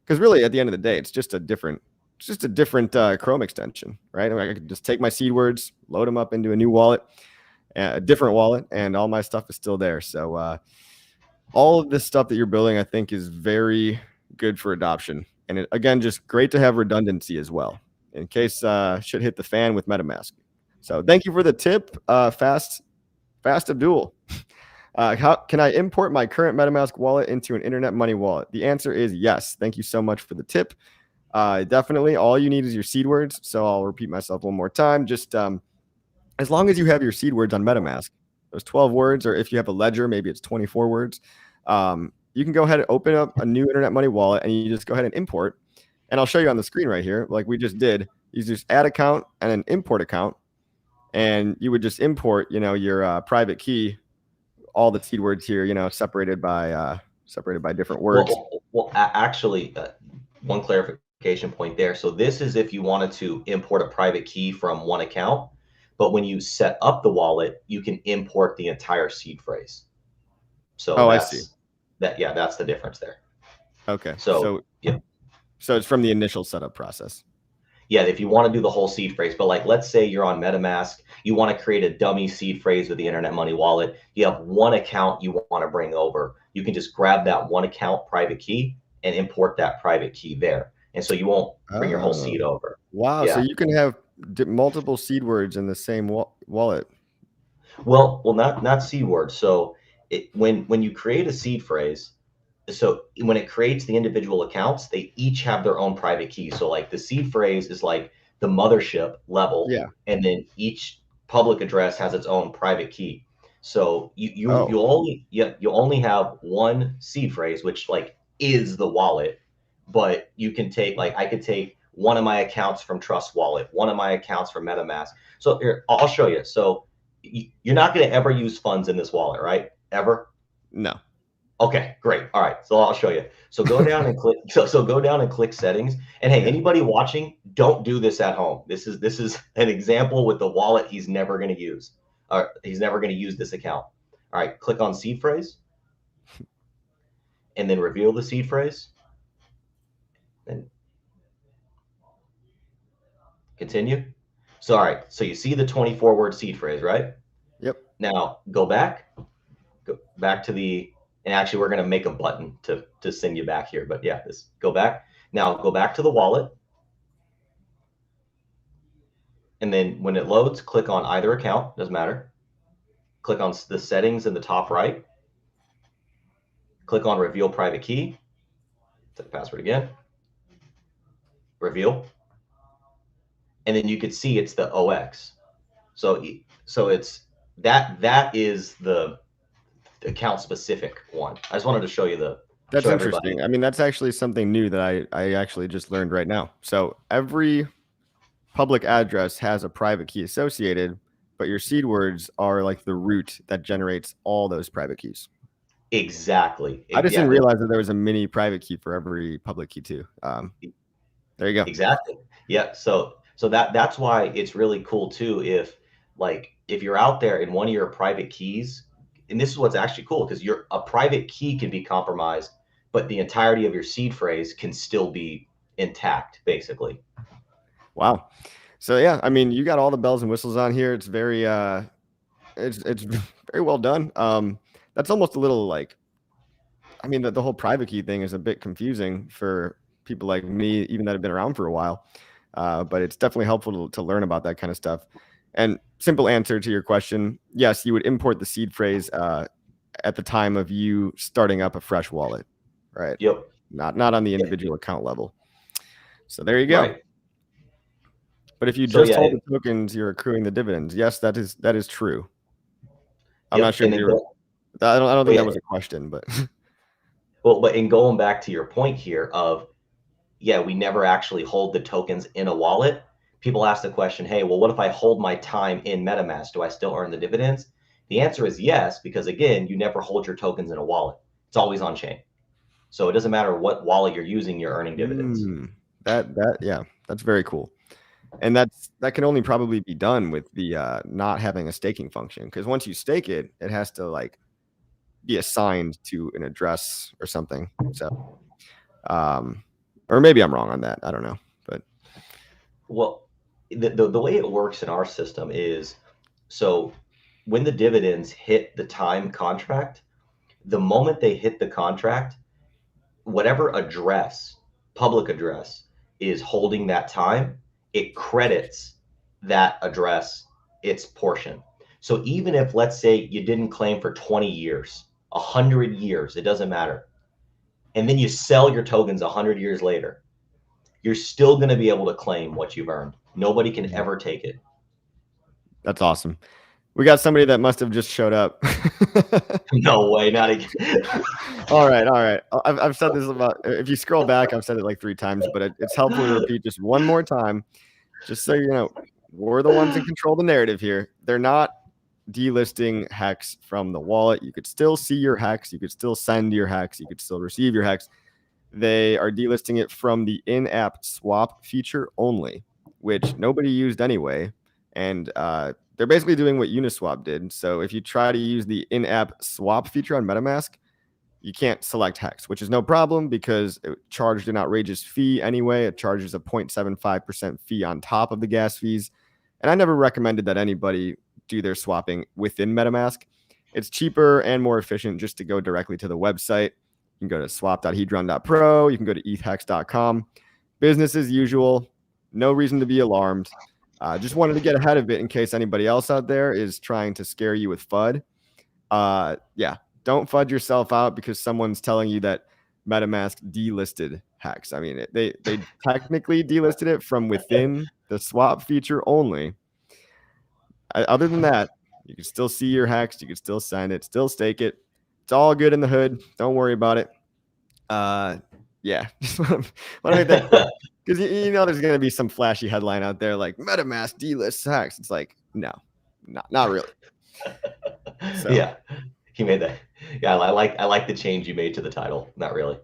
because really at the end of the day, it's just a different Chrome extension, right? I mean, I could just take my seed words, load them up into a new wallet, a different wallet, and all my stuff is still there. So all of this stuff that you're building, I think, is very good for adoption. And again, just great to have redundancy as well in case shit hit the fan with MetaMask. So thank you for the tip, Fast Abdul. How can I import my current MetaMask wallet into an Internet Money wallet? The answer is yes. Thank you so much for the tip. Definitely, all you need is your seed words. So I'll repeat myself one more time. Just as long as you have your seed words on MetaMask, those 12 words, or if you have a ledger, maybe it's 24 words. You can go ahead and open up a new Internet Money wallet, and you just go ahead and import. And I'll show you on the screen right here, like we just did. You just add account and an import account, and you would just import, your private key, all the seed words here, separated by different words. Actually, one clarification point there. So this is if you wanted to import a private key from one account, but when you set up the wallet, you can import the entire seed phrase. So I see. That's the difference there. Okay. So yeah. So it's from the initial setup process. Yeah, if you want to do the whole seed phrase, but like let's say you're on MetaMask, you want to create a dummy seed phrase with the Internet Money wallet. You have one account you want to bring over. You can just grab that one account private key and import that private key there. And so you won't bring your whole seed over. Wow. Yeah. So you can have multiple seed words in the same wallet. Well, not seed words. So when you create a seed phrase, so when it creates the individual accounts, they each have their own private key. So like the seed phrase is like the mothership level, and then each public address has its own private key. So you'll only have one seed phrase, which like is the wallet, but you can take, like I could take one of my accounts from Trust Wallet, one of my accounts from MetaMask. So here, I'll show you. So you're not going to ever use funds in this wallet, right? Ever? No. Okay, great. All right, so I'll show you. So go down and click. So go down and click settings. And hey, anybody watching, don't do this at home. This is an example with the wallet he's never going to use. He's never going to use this account. All right, click on seed phrase, and then reveal the seed phrase. And continue. So all right, so you see the 24-word seed phrase, right? Yep. Now go back to the. And actually, we're going to make a button to send you back here. But yeah, go back. Now go back to the wallet. And then when it loads, click on either account. Doesn't matter. Click on the settings in the top right. Click on reveal private key. Set the password again. Reveal. And then you could see it's the OX. So it's that is the account specific one. I just wanted to show you That's interesting. Everybody. I mean, that's actually something new that I actually just learned right now. So every public address has a private key associated, but your seed words are like the root that generates all those private keys. Exactly. I just didn't realize that there was a mini private key for every public key too. There you go. Exactly. Yeah. So that's why it's really cool too. If you're out there and one of your private keys, and this is what's actually cool, because a private key can be compromised, but the entirety of your seed phrase can still be intact, basically. Wow. So yeah, I mean, you got all the bells and whistles on here. It's very it's very well done. That's almost a little like, I mean, the whole private key thing is a bit confusing for people like me, even that have been around for a while. But it's definitely helpful to learn about that kind of stuff. And simple answer to your question, yes, you would import the seed phrase at the time of you starting up a fresh wallet, right? Yep. Not on the individual account level. So there you go. Right. But if you just hold the tokens, you're accruing the dividends. Yes, that is true. I'm not sure. I don't think that was a question, but but in going back to your point here of, we never actually hold the tokens in a wallet. People ask the question, hey, well, what if I hold my time in MetaMask? Do I still earn the dividends? The answer is yes, because again, you never hold your tokens in a wallet. It's always on chain. So it doesn't matter what wallet you're using, you're earning dividends. That's very cool. And that can only probably be done with the not having a staking function, because once you stake it, it has to like be assigned to an address or something. So Or maybe I'm wrong on that. I don't know. But Well, the way it works in our system is, so when the dividends hit the time contract, the moment they hit the contract, whatever address, public address, is holding that time, it credits that address its portion. So even if, let's say, you didn't claim for 20 years, 100 years, it doesn't matter, and then you sell your tokens 100 years later, you're still going to be able to claim what you've earned. Nobody can ever take it. that's awesome. We got somebody that must have just showed up. No way, not again. All right. I've said this about, if you scroll back, I've said it like 3 times, but it's helpful to repeat just one more time, just so you know, we're the ones in control of the narrative here. They're not delisting HEX from the wallet. You could still see your HEX. You could still send your HEX. You could still receive your HEX. They are delisting it from the in-app swap feature only, which nobody used anyway. And they're basically doing what Uniswap did. So if you try to use the in-app swap feature on Metamask, you can't select HEX, which is no problem because it charged an outrageous fee anyway. It charges a 0.75% fee on top of the gas fees. And I never recommended that anybody do their swapping within MetaMask. It's cheaper and more efficient just to go directly to the website. You can go to swap.hedron.pro. You can go to ethhex.com. Business as usual. No reason to be alarmed. Just wanted to get ahead of it in case anybody else out there is trying to scare you with FUD. Yeah, don't FUD yourself out because someone's telling you that MetaMask delisted HEX. I mean, they technically delisted it from within the swap feature only. Other than that, you can still see your HEX. You can still send it, still stake it. It's all good in the hood. Don't worry about it. Yeah, just want to make that quick because you know there's going to be some flashy headline out there like MetaMask delists HEX. It's like, no, not really. So. Yeah, he made that. Yeah, I like the change you made to the title. Not really.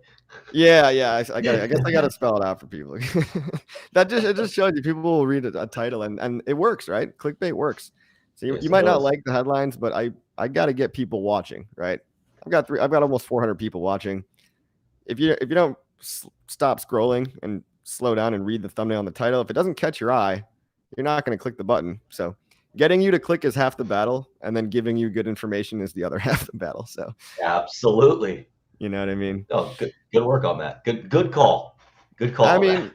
Yeah. I guess I got to spell it out for people. It just shows you people will read a title and it works, right? Clickbait works. So you might not like the headlines, but I got to get people watching, right? I've got almost 400 people watching. If you don't stop scrolling and slow down and read the thumbnail and the title, if it doesn't catch your eye, you're not going to click the button. So getting you to click is half the battle, and then giving you good information is the other half the battle. So absolutely, you know what I mean? Oh, good work on that. Good call. Good call. Yeah.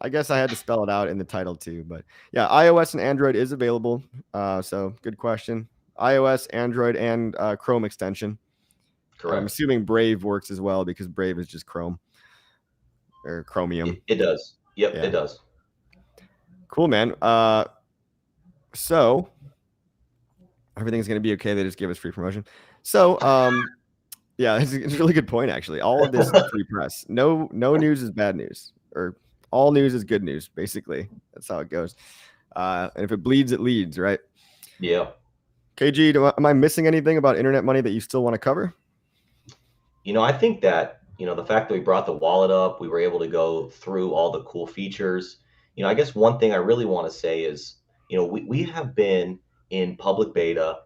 I guess I had to spell it out in the title too, but yeah, iOS and Android is available. So good question. iOS, Android, and Chrome extension. Correct. I'm assuming Brave works as well because Brave is just Chrome or Chromium. It does. Yep, yeah. It does. Cool, man. So everything's gonna be okay. They just give us free promotion. So yeah, it's a really good point actually. All of this is free press. No news is bad news, or all news is good news. Basically, that's how it goes. And if it bleeds, it leads, right? Yeah. KG, am I missing anything about internet money that you still want to cover? I think that, the fact that we brought the wallet up, we were able to go through all the cool features. I guess one thing I really want to say is, we have been in public beta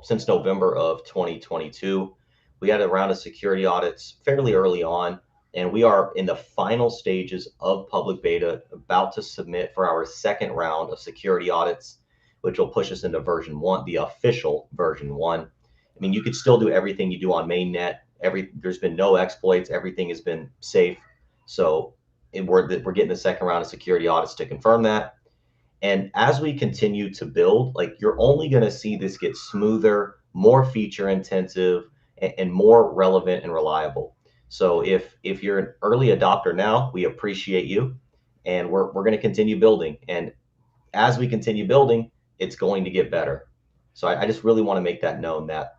since November of 2022. We had a round of security audits fairly early on, and we are in the final stages of public beta, about to submit for our second round of security audits, which will push us into version 1, the official version 1. I mean, you could still do everything you do on mainnet. There's been no exploits. Everything has been safe. So we're getting the second round of security audits to confirm that. And as we continue to build, you're only going to see this get smoother, more feature intensive, and more relevant and reliable. So if you're an early adopter now, we appreciate you, and we're going to continue building. And as we continue building, it's going to get better. So I just really want to make that known that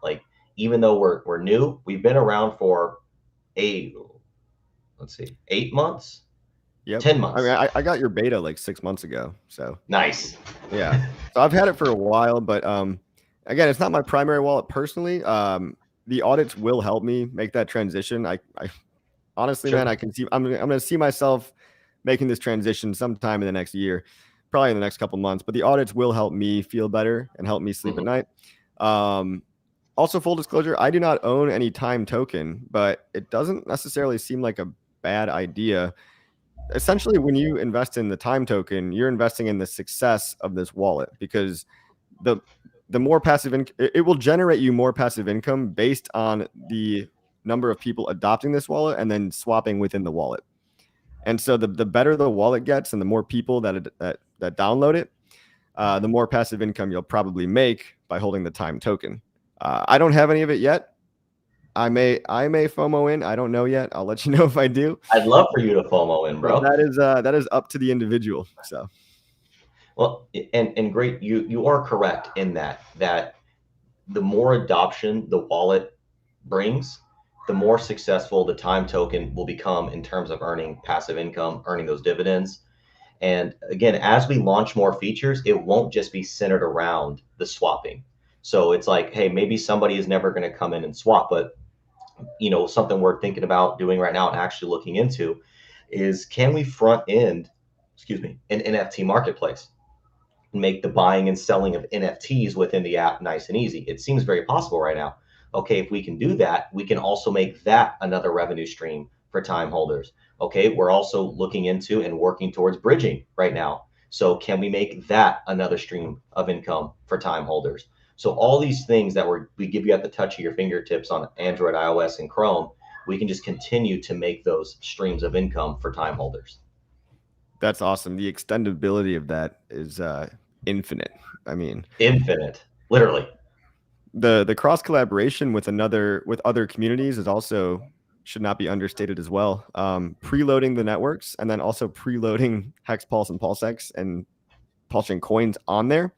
even though we're new, we've been around for 8 months. Yep. 10 months. I mean, I got your beta 6 months ago. So nice. Yeah. So I've had it for a while, but again, it's not my primary wallet personally. The audits will help me make that transition. I honestly, sure, man, I'm going to see myself making this transition sometime in the next year, probably in the next couple months, but the audits will help me feel better and help me sleep at night. Also, full disclosure, I do not own any time token, but it doesn't necessarily seem like a bad idea. Essentially, when you invest in the time token, you're investing in the success of this wallet, because the the more passive it will generate you more passive income based on the number of people adopting this wallet and then swapping within the wallet. And so the better the wallet gets and the more people that download it, the more passive income you'll probably make by holding the time token. I don't have any of it yet. I may FOMO in. I don't know yet. I'll let you know if I do. I'd love for you to FOMO in, bro. But that is up to the individual. So, well, and great, you are correct in that the more adoption the wallet brings, the more successful the time token will become in terms of earning passive income, earning those dividends. And again, as we launch more features, it won't just be centered around the swapping. So it's like, hey, maybe somebody is never going to come in and swap, but something we're thinking about doing right now and actually looking into is, can we front end, an NFT marketplace, and make the buying and selling of NFTs within the app nice and easy? It seems very possible right now. Okay, if we can do that, we can also make that another revenue stream for time holders. Okay, we're also looking into and working towards bridging right now. So can we make that another stream of income for time holders? So all these things that we give you at the touch of your fingertips on Android, iOS, and Chrome, we can just continue to make those streams of income for time holders. that's awesome. The extendability of that is infinite. I mean, infinite, literally. The cross collaboration with other communities is also should not be understated as well. Preloading the networks and then also preloading Hex Pulse and PulseX and PulseChain coins on there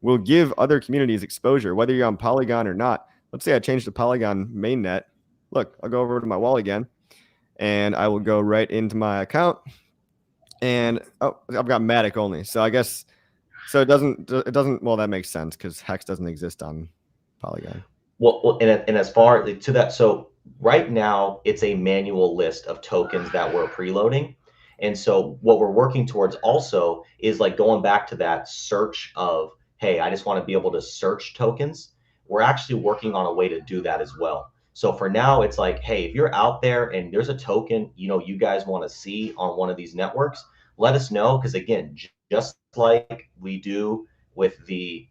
will give other communities exposure, whether you're on Polygon or not. Let's say I change the Polygon mainnet. Look, I'll go over to my wall again, and I will go right into my account. And I've got Matic only, so I guess so. It doesn't. Well, that makes sense because Hex doesn't exist on Polygon. Well, and as far to that, so right now it's a manual list of tokens that we're preloading. And so what we're working towards also is like going back to that search of, hey, I just want to be able to search tokens. We're actually working on a way to do that as well. So for now, it's like, hey, if you're out there and there's a token, you guys want to see on one of these networks, let us know. Because again, just like we do with the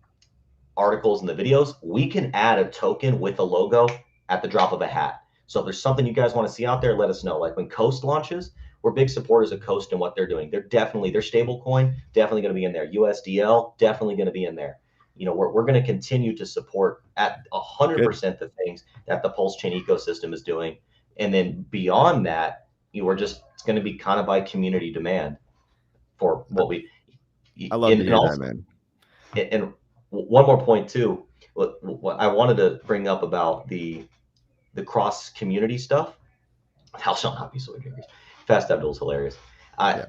articles and the videos, we can add a token with a logo at the drop of a hat. So if there's something you guys want to see out there, let us know. Like when Coast launches, we're big supporters of Coast and what they're doing. Their stable coin definitely going to be in there. USDL definitely going to be in there. We're going to continue to support at 100% the things that the Pulse Chain ecosystem is doing. And then beyond that, it's going to be kind of by community demand for what we. I love to hear that, man. And one more point too, what I wanted to bring up about the cross community stuff. Thou shalt not be so ignorant. Fast Abdul's hilarious. I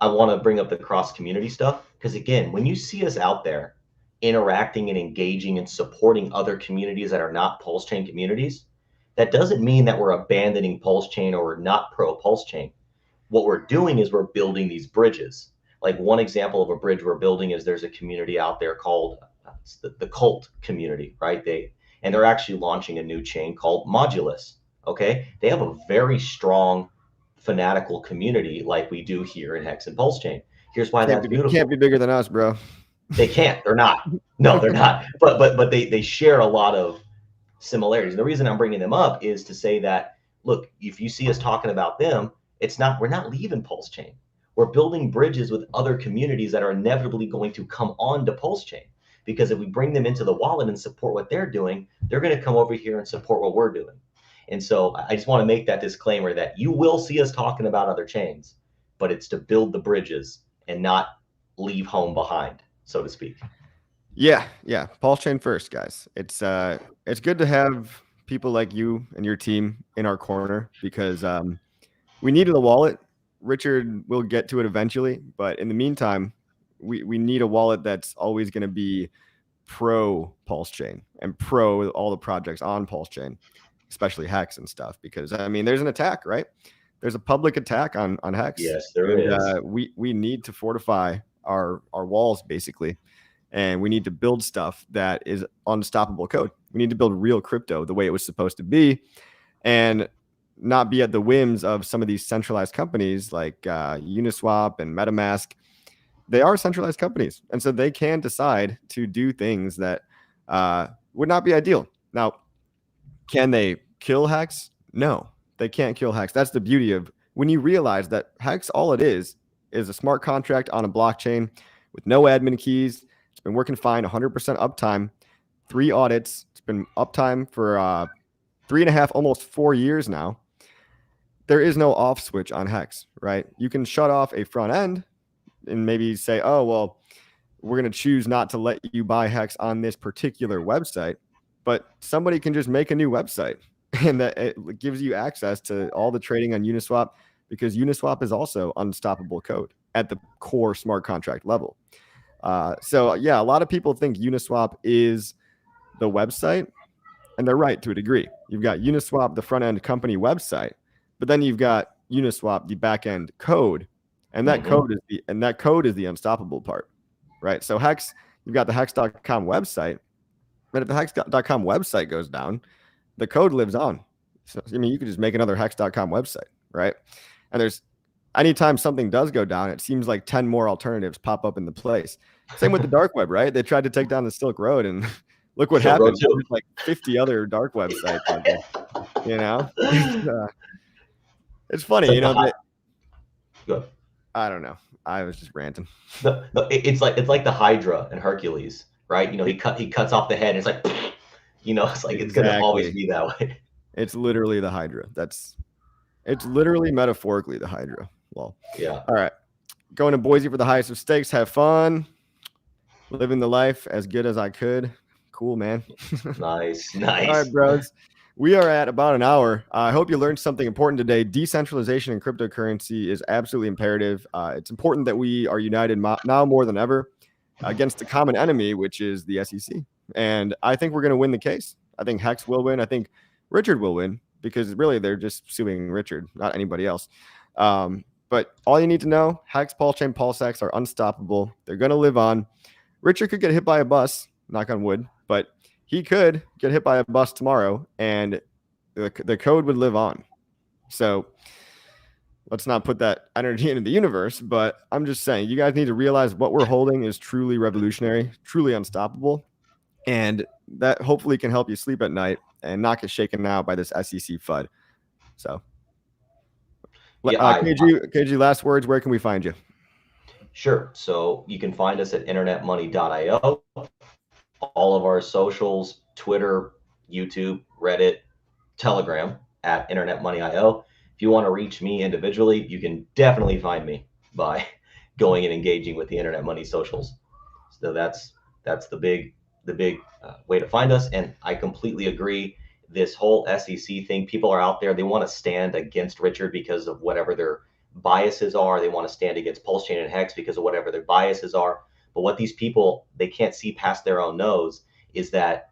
want to bring up the cross community stuff because again, when you see us out there interacting and engaging and supporting other communities that are not Pulse Chain communities, that doesn't mean that we're abandoning Pulse Chain or we're not pro Pulse Chain. What we're doing is we're building these bridges. Like one example of a bridge we're building is there's a community out there called the Cult community, right? They're actually launching a new chain called Modulus. Okay, they have a very strong fanatical community like we do here in Hex and Pulse Chain. Here's why that's beautiful. Can't be bigger than us, bro. They can't. They're not. No, they're not. But they share a lot of similarities. And the reason I'm bringing them up is to say that, look, if you see us talking about them, we're not leaving Pulse Chain. We're building bridges with other communities that are inevitably going to come on to Pulse Chain. Because if we bring them into the wallet and support what they're doing, they're going to come over here and support what we're doing. And so I just want to make that disclaimer that you will see us talking about other chains, but it's to build the bridges and not leave home behind, so to speak. Yeah. Pulse Chain first, guys. It's good to have people like you and your team in our corner because we needed a wallet. Richard will get to it eventually, but in the meantime, we need a wallet that's always going to be pro Pulse Chain and pro all the projects on Pulse Chain, especially Hex and stuff. Because I mean, there's an attack, right? There's a public attack on Hex. Yes, there is. We need to fortify our walls basically, And we need to build stuff that is unstoppable code. We need to build real crypto the way it was supposed to be, and not be at the whims of some of these centralized companies like Uniswap and Metamask. They are centralized companies, and so they can decide to do things that would not be ideal. Now, can they kill HEX? No, they can't kill HEX. That's the beauty of when you realize that HEX, all it is a smart contract on a blockchain with no admin keys. It's been working fine, 100% uptime, 3 audits. It's been uptime for 3.5, almost 4 years now. There is no off switch on HEX, right? You can shut off a front end and maybe say, oh, well, we're going to choose not to let you buy HEX on this particular website, but somebody can just make a new website and that it gives you access to all the trading on Uniswap, because Uniswap is also unstoppable code at the core smart contract level. So yeah, a lot of people think Uniswap is the website, and they're right to a degree. You've got Uniswap, the front end company website, but then you've got Uniswap, the back end code, and that code is the unstoppable part, right? So HEX, you've got the hex.com website, but if the hex.com website goes down, the code lives on. So I mean, you could just make another hex.com website, right? And there's anytime something does go down, it seems like 10 more alternatives pop up in the place. Same with the dark web, right? They tried to take down the Silk Road, and look what happened. There's like 50 other dark websites out there, you know? It's funny, you know. I don't know. I was just ranting. No, it's like the Hydra and Hercules, right? You know, he cuts off the head, and it's like, you know, it's like it's gonna always be that way. It's literally the Hydra. It's literally metaphorically the Hydra. Well, yeah. All right. Going to Boise for the highest of stakes. Have fun. Living the life as good as I could. Cool, man. Nice. All right, bros. We are at about an hour. I hope you learned something important today. Decentralization in cryptocurrency is absolutely imperative. It's important that we are united now more than ever against the common enemy, which is the SEC. And I think we're going to win the case. I think HEX will win. I think Richard will win, because really they're just suing Richard, not anybody else. But all you need to know, HEX, Pulsechain, PulseX are unstoppable. They're going to live on. Richard could get hit by a bus, knock on wood, but he could get hit by a bus tomorrow, and the code would live on. So let's not put that energy into the universe, but I'm just saying, you guys need to realize what we're holding is truly revolutionary, truly unstoppable, and that hopefully can help you sleep at night and not get shaken out by this SEC FUD. So, KG, last words, where can we find you? Sure. So you can find us at internetmoney.io. All of our socials, Twitter, YouTube, Reddit, Telegram at internetmoney.io. If you want to reach me individually, you can definitely find me by going and engaging with the Internet Money socials. So that's the big way to find us. And I completely agree. This whole SEC thing, people are out there, they want to stand against Richard because of whatever their biases are. They want to stand against Pulsechain and HEX because of whatever their biases are. But what these people, they can't see past their own nose is that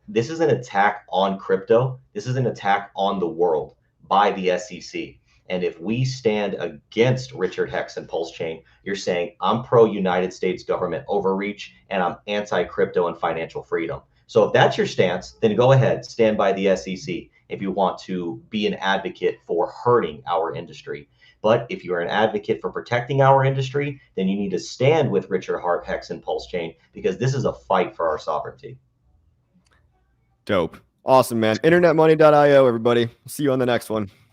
this is an attack on crypto. This is an attack on the world by the SEC. And if we stand against Richard HEX and Pulsechain, you're saying I'm pro-United States government overreach and I'm anti-crypto and financial freedom. So if that's your stance, then go ahead, stand by the SEC if you want to be an advocate for hurting our industry. But if you're an advocate for protecting our industry, then you need to stand with Richard HEX and Pulsechain, because this is a fight for our sovereignty. Dope. Awesome, man. Internetmoney.io, everybody. See you on the next one.